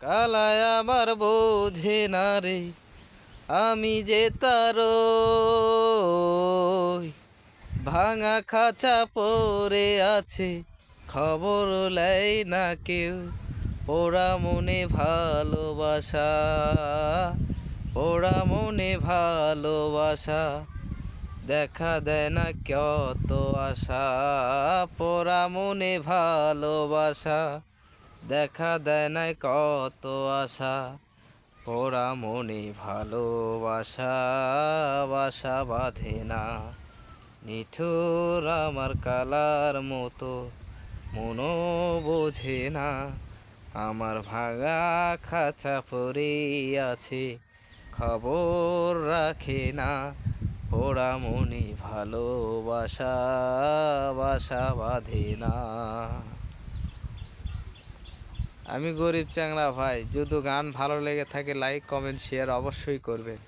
কালায় আমার বোঝে না রে, আমি যে তার ভাঙা খাঁচা পড়ে আছে, খবর লেয় না কেউ। পোড়া মনে ভালোবাসা, পোড়া মনে ভালোবাসা, দেখা দেয় না কত আশা। পোড়া মনে ভালোবাসা, দেখা দেয় না কত আশা। পোড়া মনে ভালোবাসা, বাসা বাঁধে না। নিঠুর আমার কালার মতো, মনও বোঝে না। আমার ভাঙা খাঁচা পড়ে আছে, খবর রাখে না। পোড়া মনে ভালোবাসা, বাসা বাঁধে না। আমি গরিব চ্যাংড়া ভাই। যদি গান ভালো লেগে থাকে লাইক কমেন্ট শেয়ার অবশ্যই করবেন।